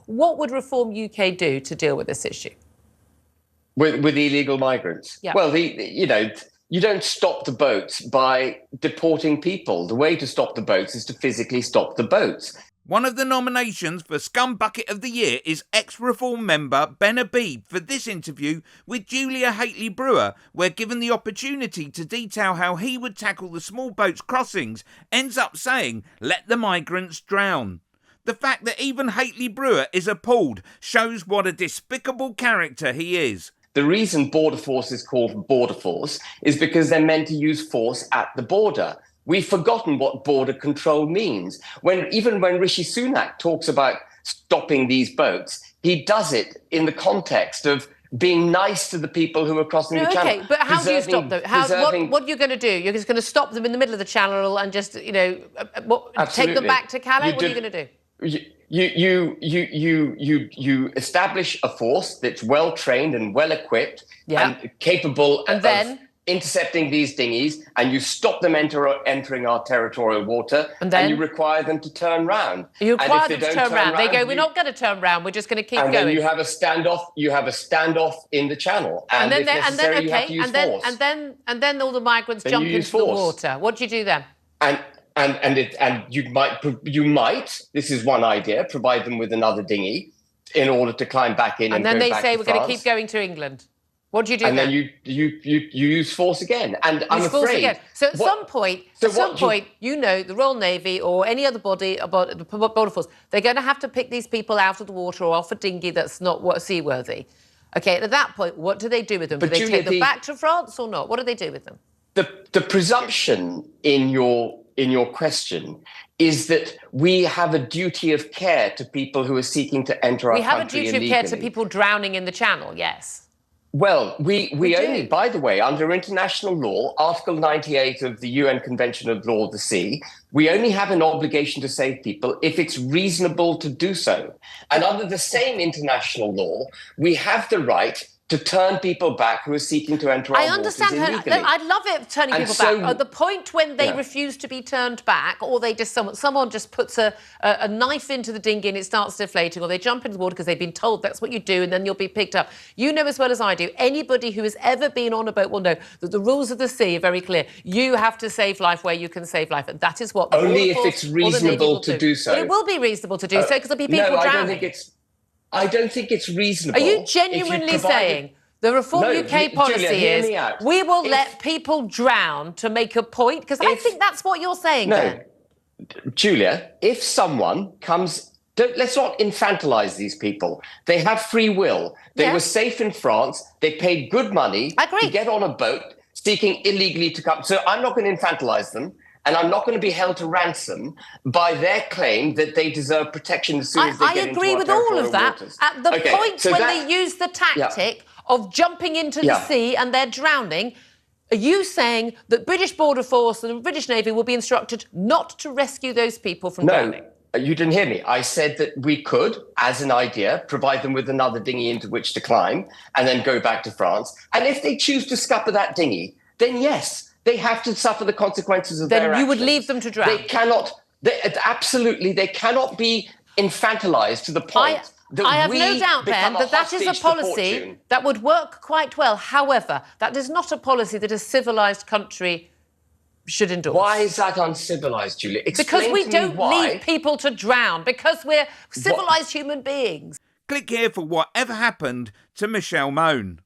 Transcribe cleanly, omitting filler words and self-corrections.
What would Reform UK do to deal with this issue? With illegal migrants? Yeah. Well, you don't stop the boats by deporting people. The way to stop the boats is to physically stop the boats. One of the nominations for SCUMBUCKET of the Year is ex-Reform member Ben Habib for this interview with Julia Hately-Brewer, where given the opportunity to detail how he would tackle the small boats crossings, ends up saying, let the migrants drown. The fact that even Hately-Brewer is appalled shows what a despicable character he is. The reason Border Force is called Border Force is because they're meant to use force at the border. We've forgotten what border control means. Even when Rishi Sunak talks about stopping these boats, he does it in the context of being nice to the people who are crossing the channel. Okay, but how do you stop them? What are you going to do? You're just going to stop them in the middle of the channel and just, take them back to Calais? What are you going to do? You establish a force that's well trained and well equipped and capable of intercepting these dinghies, and you stop them entering our territorial water, and you require them to turn round. You require them to turn round. They go, we're not going to turn round, we're just going to keep going. And then you have a standoff. You have a standoff in the channel, and if necessary, you have to use force. And then all the migrants jump into the water. What do you do then? And you might. This is one idea. Provide them with another dinghy in order to climb back in. And then they say we're going to keep going to England. What do you do? And then you use force again. And I'm afraid. So at some point, the Royal Navy or any other body about the Border Force, they're going to have to pick these people out of the water or off a dinghy that's not seaworthy. Okay, and at that point, what do they do with them? Do they take them back to France or not? What do they do with them? The presumption in your question is that we have a duty of care to people who are seeking to enter our country illegally. We have a duty of care to people drowning in the channel, yes. Well, we only, by the way, under international law, Article 98 of the UN Convention of Law of the Sea, we only have an obligation to save people if it's reasonable to do so. And under the same international law, we have the right to turn people back who are seeking to enter our waters illegally. I understand. I love it, turning people back. At the point when they refuse to be turned back, or they just someone just puts a knife into the dinghy and it starts deflating, or they jump into the water because they've been told that's what you do, and then you'll be picked up. You know as well as I do, anybody who has ever been on a boat will know that the rules of the sea are very clear. You have to save life where you can save life, and that is what the only if it's reasonable to do so. But it will be reasonable to do so because there'll be people drowning. I don't think it's reasonable. Are you genuinely saying the Reform UK policy is we will let people drown to make a point? Because I think that's what you're saying. No, Julia, if someone comes... let's not infantilize these people. They have free will. They were safe in France. They paid good money to get on a boat seeking illegally to come. So I'm not going to infantilize them. And I'm not going to be held to ransom by their claim that they deserve protection as soon as they get into our territorial waters. I agree with all of that. At the point when they use the tactic of jumping into the sea and they're drowning, are you saying that British Border Force and the British Navy will be instructed not to rescue those people from drowning? No, you didn't hear me. I said that we could, as an idea, provide them with another dinghy into which to climb and then go back to France. And if they choose to scupper that dinghy, then yes, they have to suffer the consequences of their actions. Then you would leave them to drown? They cannot be infantilized to the point that I have no doubt, Ben, that is a policy that would work quite well. However, that is not a policy that a civilised country should endorse. Why is that uncivilised, Julia? Because we don't leave people to drown, because we're civilised human beings. Click here for whatever happened to Michelle Mone.